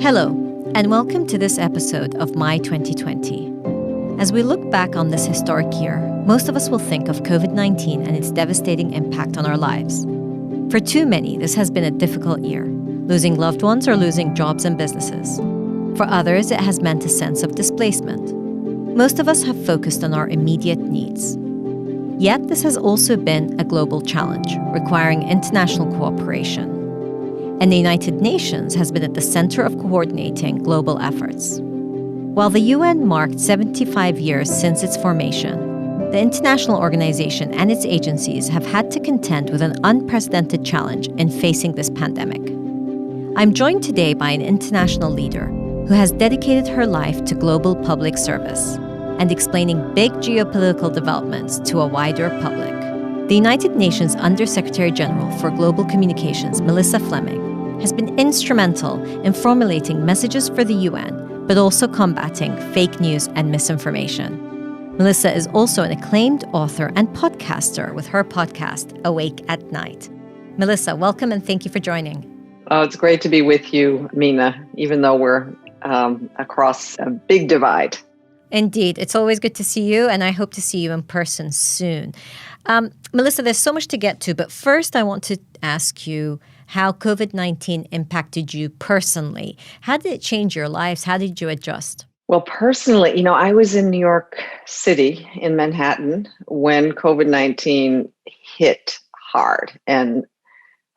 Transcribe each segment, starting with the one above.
Hello, and welcome to this episode of My 2020. As we look back on this historic year, most of us will think of COVID-19 and its devastating impact on our lives. For too many, this has been a difficult year, losing loved ones or losing jobs and businesses. For others, it has meant a sense of displacement. Most of us have focused on our immediate needs. Yet, this has also been a global challenge, requiring international cooperation. And the United Nations has been at the center of coordinating global efforts. While the UN marked 75 years since its formation, the international organization and its agencies have had to contend with an unprecedented challenge in facing this pandemic. I'm joined today by an international leader who has dedicated her life to global public service and explaining big geopolitical developments to a wider public. The United Nations Undersecretary General for Global Communications, Melissa Fleming, has been instrumental in formulating messages for the UN, but also combating fake news and misinformation. Melissa is also an acclaimed author and podcaster with her podcast, Awake at Night. Melissa, welcome and thank you for joining. Oh, it's great to be with you, Mina, even though we're across a big divide. Indeed. It's always good to see you, and I hope to see you in person soon. Melissa, there's so much to get to, but first I want to ask you how COVID-19 impacted you personally. How did it change your lives? How did you adjust? Well, personally, I was in New York City in Manhattan when COVID-19 hit hard, and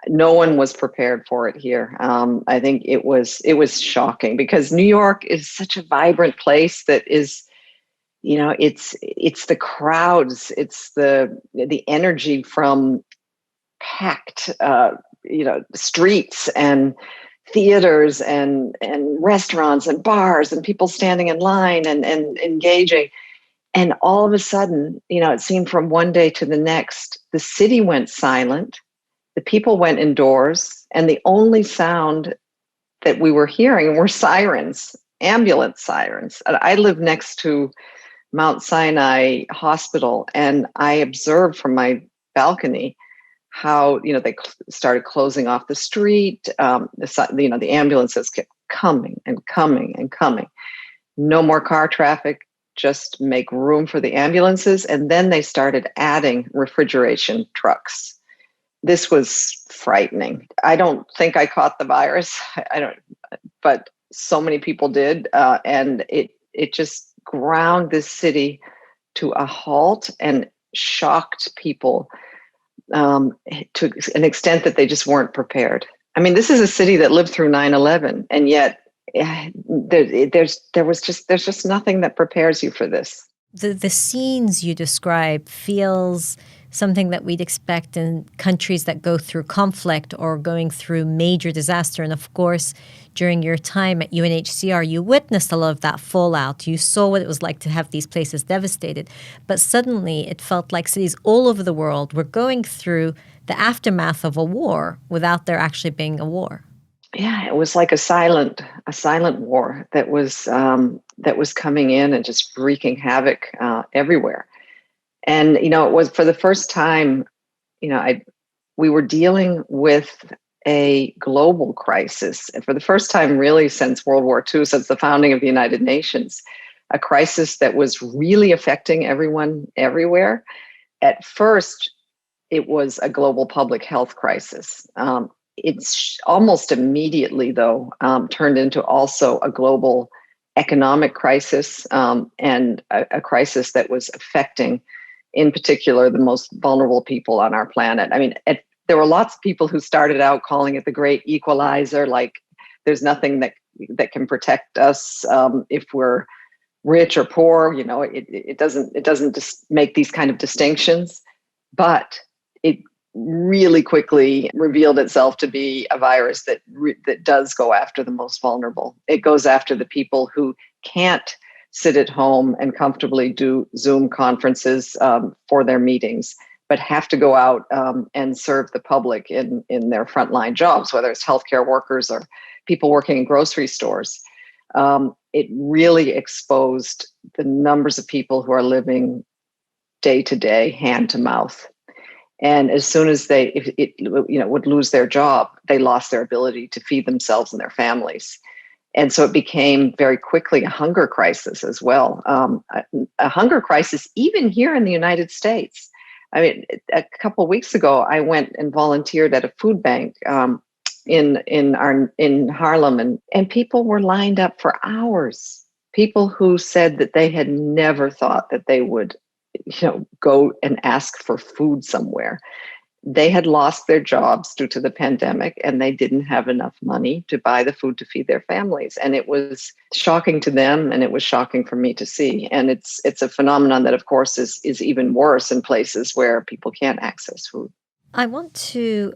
no one was prepared for it here. I think it was shocking because New York is such a vibrant place that is, it's the crowds, it's the energy from packed, streets and theaters and restaurants and bars and people standing in line and engaging. And all of a sudden, it seemed from one day to the next, the city went silent. The people went indoors, and the only sound that we were hearing were sirens, ambulance sirens. I live next to Mount Sinai Hospital, and I observed from my balcony how they started closing off the street. The ambulances kept coming and coming and coming. No more car traffic. Just make room for the ambulances, and then they started adding refrigeration trucks. This was frightening. I don't think I caught the virus. I don't, but so many people did, and it just ground this city to a halt and shocked people to an extent that they just weren't prepared. I mean, this is a city that lived through 9/11, and yet there's just nothing that prepares you for this. The scenes you describe feels something that we'd expect in countries that go through conflict or going through major disaster. And of course, during your time at UNHCR, you witnessed a lot of that fallout. You saw what it was like to have these places devastated. But suddenly it felt like cities all over the world were going through the aftermath of a war without there actually being a war. Yeah, it was like a silent war that was coming in and just wreaking havoc everywhere. And, it was for the first time, we were dealing with a global crisis. And for the first time, really, since World War II, since the founding of the United Nations, a crisis that was really affecting everyone everywhere. At first, it was a global public health crisis. It's almost immediately, though, turned into also a global economic crisis and a crisis that was affecting, in particular, the most vulnerable people on our planet. I mean, there were lots of people who started out calling it the great equalizer, like there's nothing that can protect us if we're rich or poor. It doesn't just make these kind of distinctions, but it really quickly revealed itself to be a virus that does go after the most vulnerable. It goes after the people who can't sit at home and comfortably do Zoom conferences for their meetings, but have to go out and serve the public in their frontline jobs, whether it's healthcare workers or people working in grocery stores. It really exposed the numbers of people who are living day to day, hand to mouth. And as soon as they would lose their job, they lost their ability to feed themselves and their families. And so it became very quickly a hunger crisis as well. A hunger crisis even here in the United States. I mean, a couple of weeks ago, I went and volunteered at a food bank in Harlem, and people were lined up for hours. People who said that they had never thought that they would, go and ask for food somewhere. They had lost their jobs due to the pandemic, and they didn't have enough money to buy the food to feed their families. And it was shocking to them, and it was shocking for me to see. And it's a phenomenon that, of course, is even worse in places where people can't access food. I want to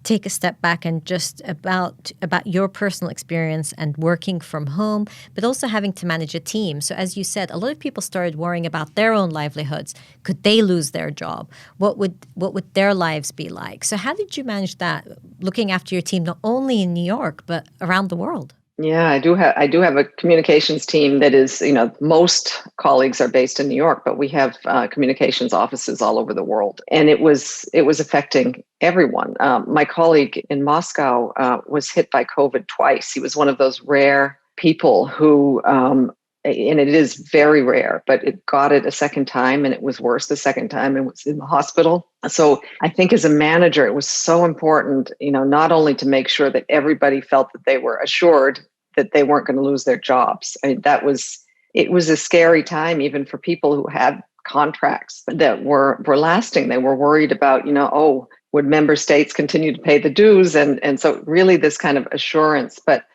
take a step back and just about your personal experience and working from home, but also having to manage a team. So as you said, a lot of people started worrying about their own livelihoods. Could they lose their job? What would their lives be like? So how did you manage that, looking after your team, not only in New York, but around the world? Yeah, I do have a communications team that is, most colleagues are based in New York, but we have communications offices all over the world, and it was affecting everyone. My colleague in Moscow was hit by COVID twice. He was one of those rare people who, and it is very rare, but it got it a second time, and it was worse the second time, and was in the hospital. So I think as a manager, it was so important, not only to make sure that everybody felt that they were assured that they weren't going to lose their jobs. I mean, it was a scary time, even for people who had contracts that were lasting. They were worried about, would member states continue to pay the dues? And so really this kind of assurance, but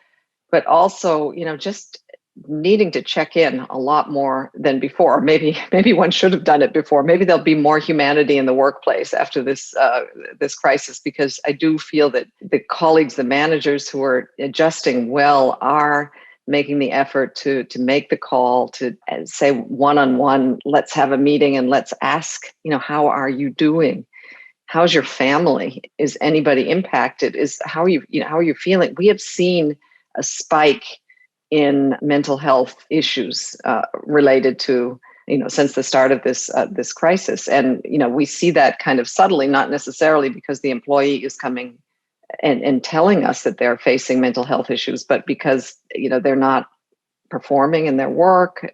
also, just needing to check in a lot more than before. Maybe one should have done it before. Maybe there'll be more humanity in the workplace after this crisis, because I do feel that the colleagues, the managers who are adjusting well, are making the effort to make the call, to say one-on-one, let's have a meeting and let's ask, how are you doing? How's your family? Is anybody impacted? How are you feeling? We have seen a spike in mental health issues related to, since the start of this crisis. And, we see that kind of subtly, not necessarily because the employee is coming and telling us that they're facing mental health issues, but because, they're not performing in their work,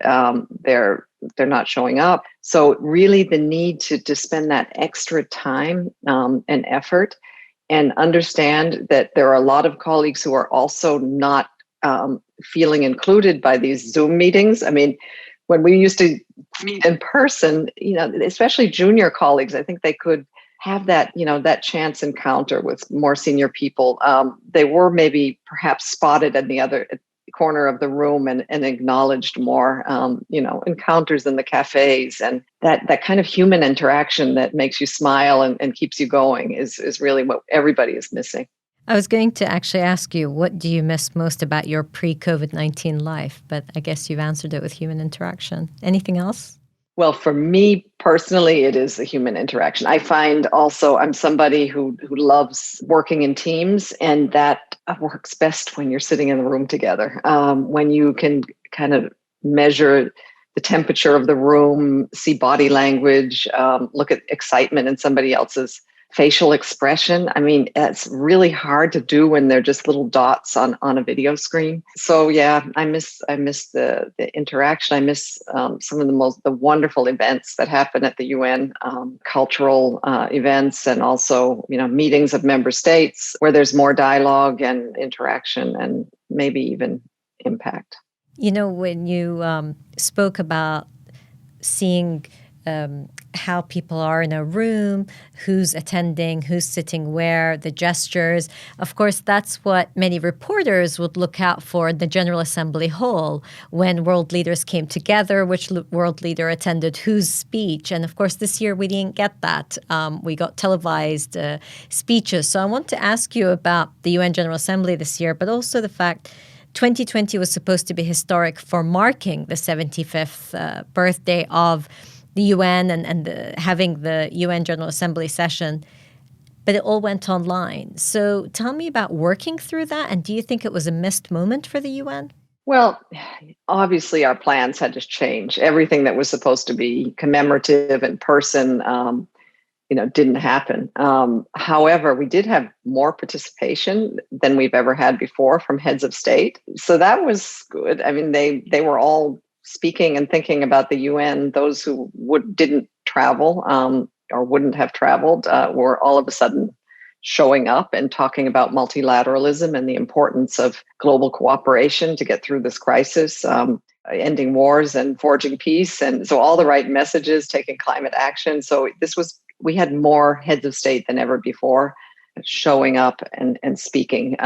they're not showing up. So really the need to spend that extra time and effort, and understand that there are a lot of colleagues who are also not feeling included by these Zoom meetings. I mean, when we used to meet in person, especially junior colleagues, I think they could have that, that chance encounter with more senior people. They were maybe perhaps spotted in the other corner of the room and acknowledged more, encounters in the cafes, and that kind of human interaction that makes you smile and keeps you going is really what everybody is missing. I was going to actually ask you, what do you miss most about your pre-COVID-19 life? But I guess you've answered it with human interaction. Anything else? Well, for me personally, it is the human interaction. I find also I'm somebody who loves working in teams, and that works best when you're sitting in the room together, when you can kind of measure the temperature of the room, see body language, look at excitement in somebody else's facial expression. I mean, it's really hard to do when they're just little dots on a video screen. So yeah, I miss the interaction. I miss some of the wonderful events that happen at the UN, cultural events, and also meetings of member states where there's more dialogue and interaction and maybe even impact. When you spoke about seeing how people are in a room, who's attending, who's sitting where, the gestures. Of course, that's what many reporters would look out for in the General Assembly Hall when world leaders came together, which world leader attended whose speech. And of course, this year we didn't get that. We got televised speeches. So I want to ask you about the UN General Assembly this year, but also the fact 2020 was supposed to be historic for marking the 75th birthday of the UN and having the UN General Assembly session, but it all went online. So tell me about working through that, and do you think it was a missed moment for the UN? Well, obviously our plans had to change. Everything that was supposed to be commemorative in person didn't happen. However, we did have more participation than we've ever had before from heads of state. So that was good. I mean, they were all speaking and thinking about the UN. Those who didn't travel or wouldn't have traveled were all of a sudden showing up and talking about multilateralism and the importance of global cooperation to get through this crisis, ending wars and forging peace. And so all the right messages, taking climate action. So we had more heads of state than ever before showing up and speaking.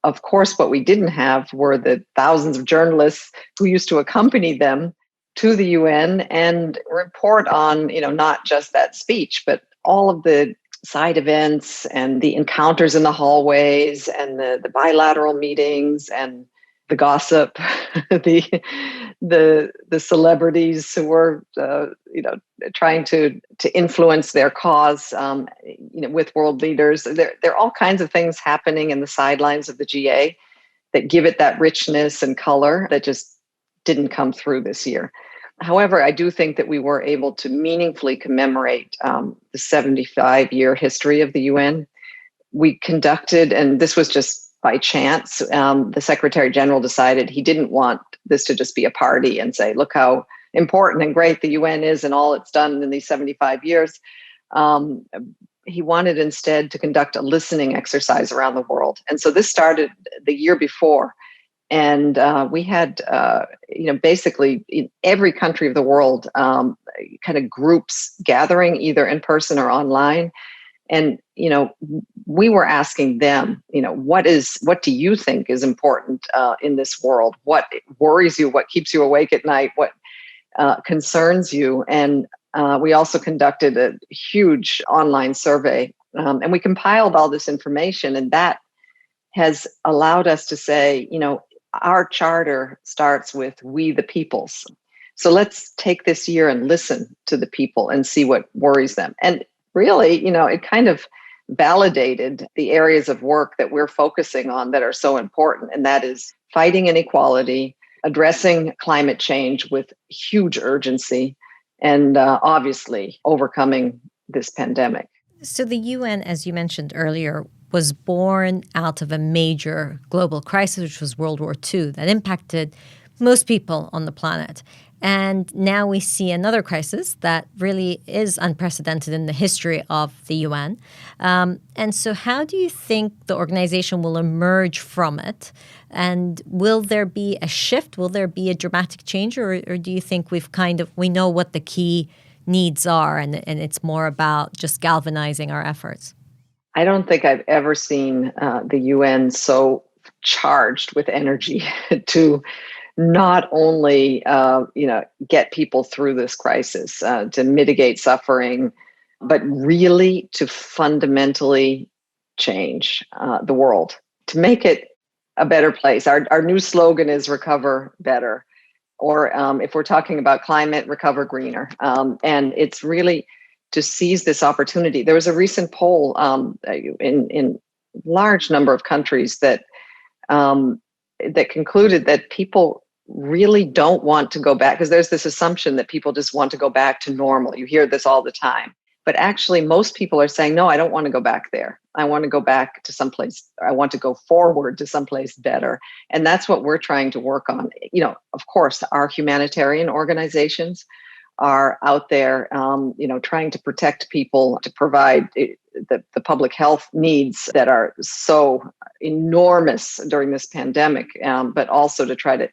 Of course, what we didn't have were the thousands of journalists who used to accompany them to the UN and report on, not just that speech, but all of the side events and the encounters in the hallways and the bilateral meetings and the gossip, the celebrities who were trying to influence their cause, with world leaders. There are all kinds of things happening in the sidelines of the GA that give it that richness and color that just didn't come through this year. However, I do think that we were able to meaningfully commemorate the 75-year history of the UN. We conducted, and this was just by chance, the Secretary General decided he didn't want this to just be a party and say, look how important and great the UN is and all it's done in these 75 years. He wanted instead to conduct a listening exercise around the world. And so this started the year before. And we had, basically in every country of the world, kind of groups gathering either in person or online. And, we were asking them, what do you think is important in this world? What worries you? What keeps you awake at night? What concerns you? And we also conducted a huge online survey, and we compiled all this information, and that has allowed us to say, our charter starts with we the peoples. So let's take this year and listen to the people and see what worries them. And really, it kind of validated the areas of work that we're focusing on that are so important. And that is fighting inequality, addressing climate change with huge urgency, and obviously overcoming this pandemic. So the UN, as you mentioned earlier, was born out of a major global crisis, which was World War II, that impacted most people on the planet. And now we see another crisis that really is unprecedented in the history of the UN. And so how do you think the organization will emerge from it? And will there be a shift? Will there be a dramatic change? Or do you think we know what the key needs are and it's more about just galvanizing our efforts? I don't think I've ever seen the UN so charged with energy to not only get people through this crisis, to mitigate suffering, but really to fundamentally change the world, to make it a better place. Our new slogan is Recover Better, or if we're talking about climate, Recover Greener. And it's really to seize this opportunity. There was a recent poll in large number of countries that concluded that people really don't want to go back, because there's this assumption that people just want to go back to normal. You hear this all the time. But actually, most people are saying, no, I don't want to go back there. I want to go back to someplace. I want to go forward to someplace better. And that's what we're trying to work on. Of course, our humanitarian organizations are out there, trying to protect people, to provide the public health needs that are so enormous during this pandemic, but also to try to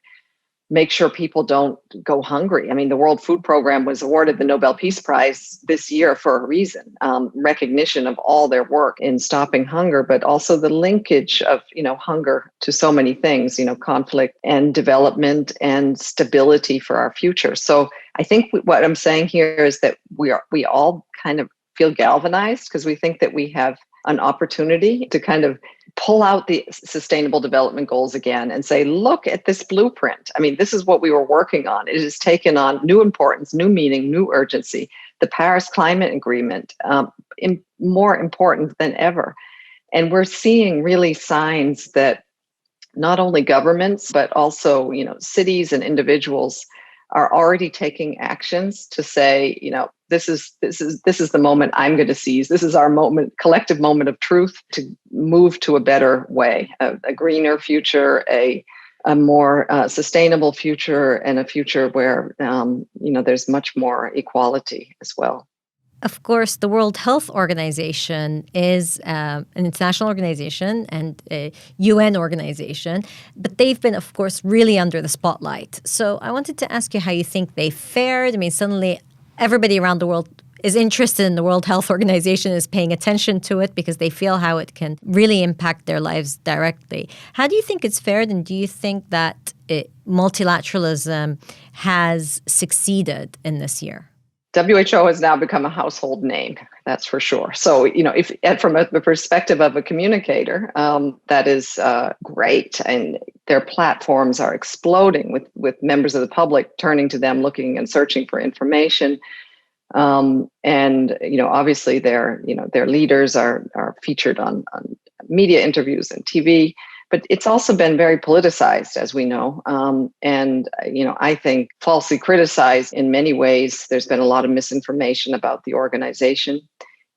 make sure people don't go hungry. I mean, the World Food Program was awarded the Nobel Peace Prize this year for a reason, recognition of all their work in stopping hunger, but also the linkage of, hunger to so many things, conflict and development and stability for our future. So I think what I'm saying here is that we all kind of feel galvanized because we think that we have an opportunity to kind of pull out the Sustainable Development Goals again and say, look at this blueprint. I mean, this is what we were working on. It has taken on new importance, new meaning, new urgency. The Paris Climate Agreement, more important than ever. And we're seeing really signs that not only governments, but also, cities and individuals are already taking actions to say, This is the moment I'm going to seize. This is our moment, collective moment of truth to move to a better way, a greener future, a more sustainable future, and a future where there's much more equality as well. Of course, the World Health Organization is an international organization and a UN organization, but they've been, of course, really under the spotlight. So I wanted to ask you how you think they fared. I mean, suddenly everybody around the world is interested in the World Health Organization, is paying attention to it because they feel how it can really impact their lives directly. How do you think it's fared, and do you think that multilateralism has succeeded in this year? WHO has now become a household name, that's for sure. So, if from the perspective of a communicator, that is great. And their platforms are exploding with members of the public turning to them, looking and searching for information. Obviously their leaders are featured on media interviews and TV. But it's also been very politicized, as we know, I think falsely criticized in many ways. There's been a lot of misinformation about the organization.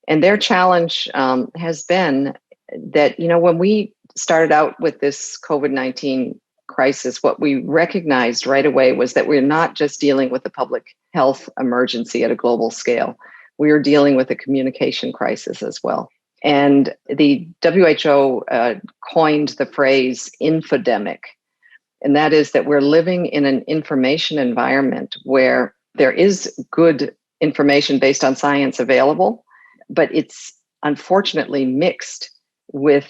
And their challenge has been that, when we started out with this COVID-19 crisis, what we recognized right away was that we're not just dealing with a public health emergency at a global scale. We are dealing with a communication crisis as well. And the WHO coined the phrase infodemic. And that is that we're living in an information environment where there is good information based on science available, but it's unfortunately mixed with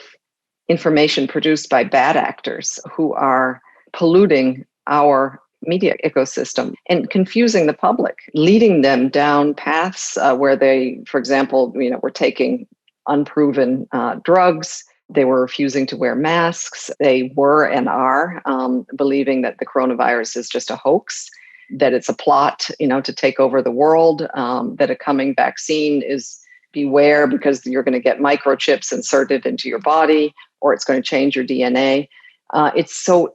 information produced by bad actors who are polluting our media ecosystem and confusing the public, leading them down paths where they, for example, were taking unproven drugs. They were refusing to wear masks. They were and are believing that the coronavirus is just a hoax, that it's a plot, to take over the world, that a coming vaccine is beware because you're going to get microchips inserted into your body or it's going to change your DNA.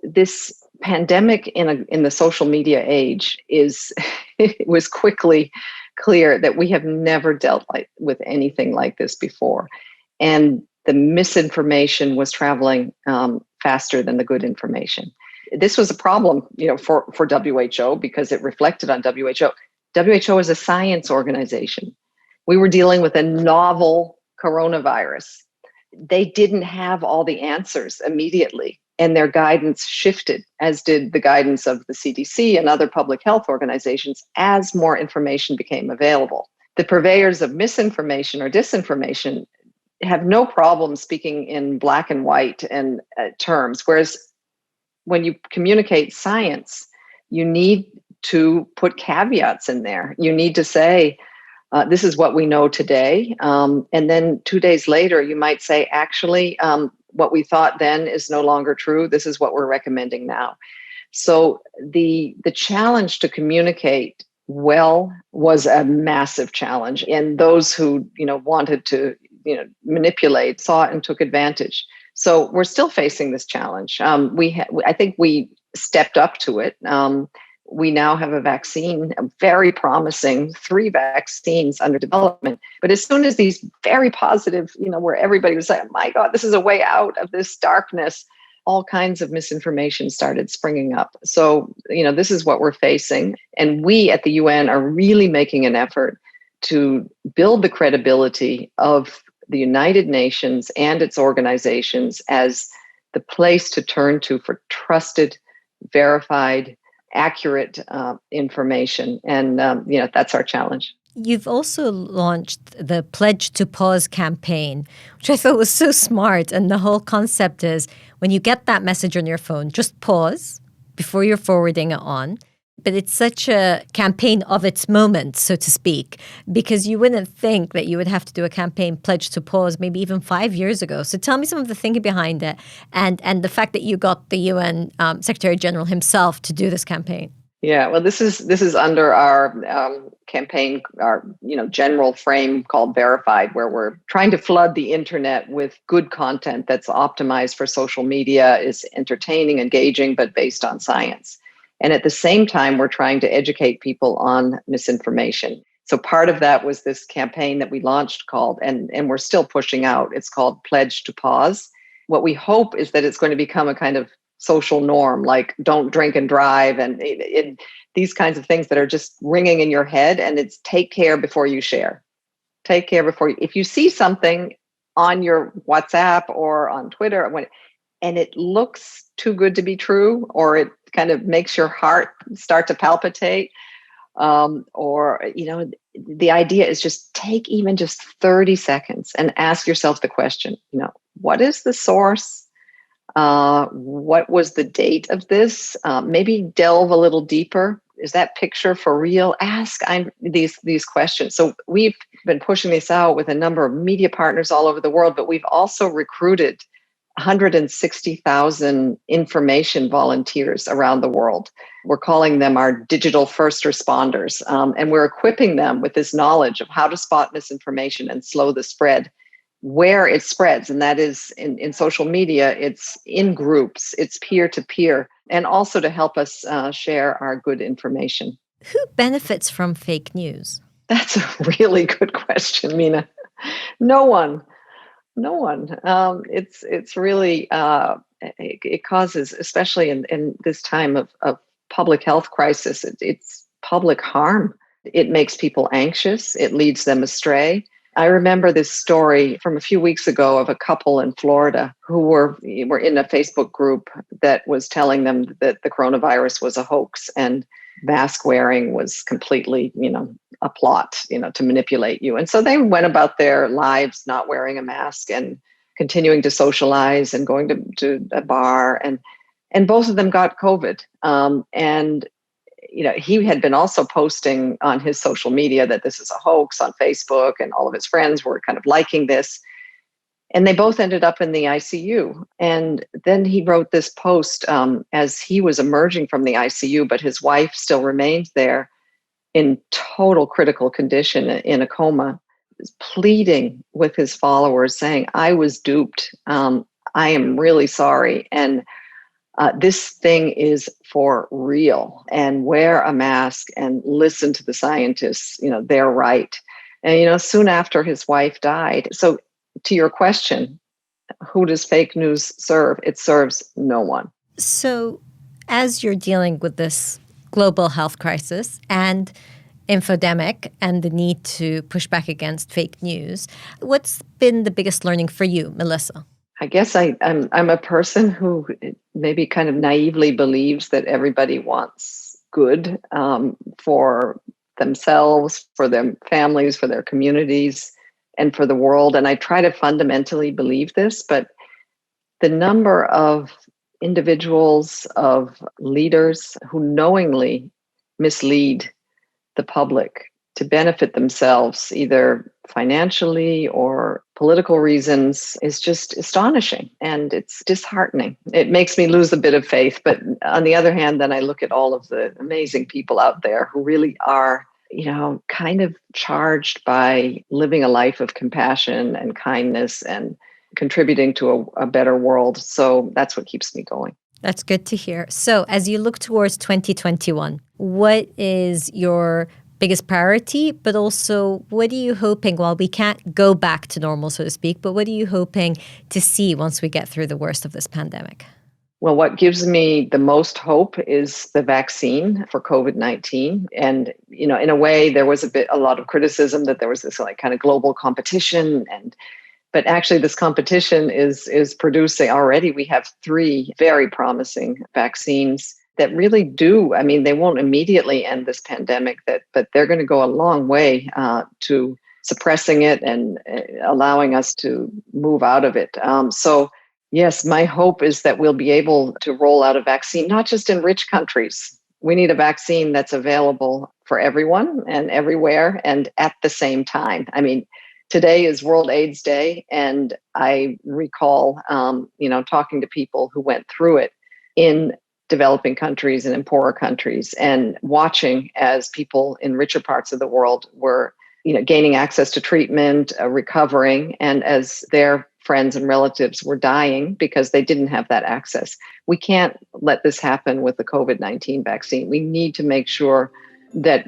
This pandemic in the social media age it was quickly clear that we have never dealt with anything like this before. And the misinformation was traveling faster than the good information. This was a problem, for WHO because it reflected on WHO. WHO is a science organization. We were dealing with a novel coronavirus. They didn't have all the answers immediately, and their guidance shifted, as did the guidance of the CDC and other public health organizations as more information became available. The purveyors of misinformation or disinformation have no problem speaking in black and white and terms, whereas when you communicate science, you need to put caveats in there. You need to say, this is what we know today. And then 2 days later, you might say, actually, what we thought then is no longer true. This is what we're recommending now. So the challenge to communicate well was a massive challenge. And those who, wanted to, manipulate saw it and took advantage. So we're still facing this challenge. I think we stepped up to it. We now have a vaccine, a very promising 3 vaccines under development. But as soon as these very positive, where everybody was like, oh my God, this is a way out of this darkness, all kinds of misinformation started springing up. So, this is what we're facing. And we at the UN are really making an effort to build the credibility of the United Nations and its organizations as the place to turn to for trusted, verified, accurate information. And, that's our challenge. You've also launched the Pledge to Pause campaign, which I thought was so smart. And the whole concept is when you get that message on your phone, just pause before you're forwarding it on. But it's such a campaign of its moment, so to speak, because you wouldn't think that you would have to do a campaign Pledge to Pause maybe even 5 years ago. So tell me some of the thinking behind it and the fact that you got the UN Secretary General himself to do this campaign. Yeah, well, this is under our campaign, our general frame called Verified, where we're trying to flood the internet with good content that's optimized for social media, is entertaining, engaging, but based on science. And at the same time, we're trying to educate people on misinformation. So part of that was this campaign that we launched called, and we're still pushing out, it's called Pledge to Pause. What we hope is that it's going to become a kind of social norm, like don't drink and drive, and these kinds of things that are just ringing in your head. And it's take care before you share. Take care before you, if you see something on your WhatsApp or on Twitter, and it looks too good to be true, or it kind of makes your heart start to palpitate, or the idea is just take even just 30 seconds and ask yourself the question, what is the source? What was the date of this? Maybe delve a little deeper. Is that picture for real? Ask these questions. So we've been pushing this out with a number of media partners all over the world, but we've also recruited 160,000 information volunteers around the world. We're calling them our digital first responders. And we're equipping them with this knowledge of how to spot misinformation and slow the spread where it spreads. And that is in social media, it's in groups, it's peer-to-peer, and also to help us share our good information. Who benefits from fake news? That's a really good question, Mina. No one. No one. It's really, it causes, especially in this time of public health crisis, it's public harm. It makes people anxious. It leads them astray. I remember this story from a few weeks ago of a couple in Florida who were in a Facebook group that was telling them that the coronavirus was a hoax and mask wearing was completely, a plot, to manipulate you. And so they went about their lives not wearing a mask and continuing to socialize and going to a bar. And both of them got COVID. And he had been also posting on his social media that this is a hoax on Facebook, and all of his friends were kind of liking this. And they both ended up in the ICU. And then he wrote this post as he was emerging from the ICU, but his wife still remained there in total critical condition in a coma, pleading with his followers saying, I was duped. I am really sorry. And this thing is for real, and wear a mask and listen to the scientists. They're right. And, soon after his wife died. So to your question, who does fake news serve? It serves no one. So as you're dealing with this global health crisis and infodemic and the need to push back against fake news, what's been the biggest learning for you, Melissa? I guess I'm a person who maybe kind of naively believes that everybody wants good for themselves, for their families, for their communities, and for the world. And I try to fundamentally believe this, but the number of individuals, of leaders who knowingly mislead the public to benefit themselves, either financially or political reasons, is just astonishing. And it's disheartening. It makes me lose a bit of faith. But on the other hand, then I look at all of the amazing people out there who really are, kind of charged by living a life of compassion and kindness and contributing to a better world. So that's what keeps me going. That's good to hear. So as you look towards 2021, what is your biggest priority, but also what are you hoping, well, we can't go back to normal, so to speak, but what are you hoping to see once we get through the worst of this pandemic? Well, what gives me the most hope is the vaccine for COVID-19. And, in a way, there was a lot of criticism that there was this kind of global competition. But actually this competition is producing already. We have 3 very promising vaccines that really do. I mean, they won't immediately end this pandemic, but they're going to go a long way to suppressing it and allowing us to move out of it. So yes, my hope is that we'll be able to roll out a vaccine, not just in rich countries. We need a vaccine that's available for everyone and everywhere and at the same time. I mean, today is World AIDS Day, and I recall, talking to people who went through it in developing countries and in poorer countries, and watching as people in richer parts of the world were, gaining access to treatment, recovering, and as their friends and relatives were dying because they didn't have that access. We can't let this happen with the COVID-19 vaccine. We need to make sure that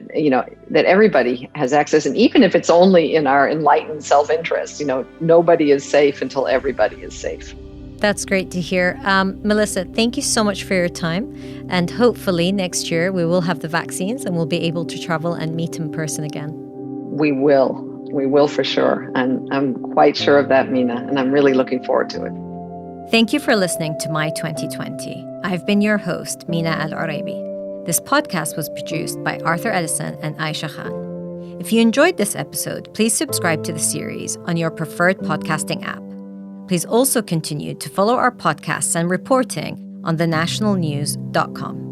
that everybody has access, and even if it's only in our enlightened self-interest, nobody is safe until everybody is safe. That's great to hear. Melissa, thank you so much for your time. And hopefully next year we will have the vaccines and we'll be able to travel and meet in person again. We will for sure. And I'm quite sure of that, Mina, and I'm really looking forward to it. Thank you for listening to My 2020. I've been your host, Mina Al-Oraibi. This podcast was produced by Arthur Edison and Aisha Khan. If you enjoyed this episode, please subscribe to the series on your preferred podcasting app. Please also continue to follow our podcasts and reporting on thenationalnews.com.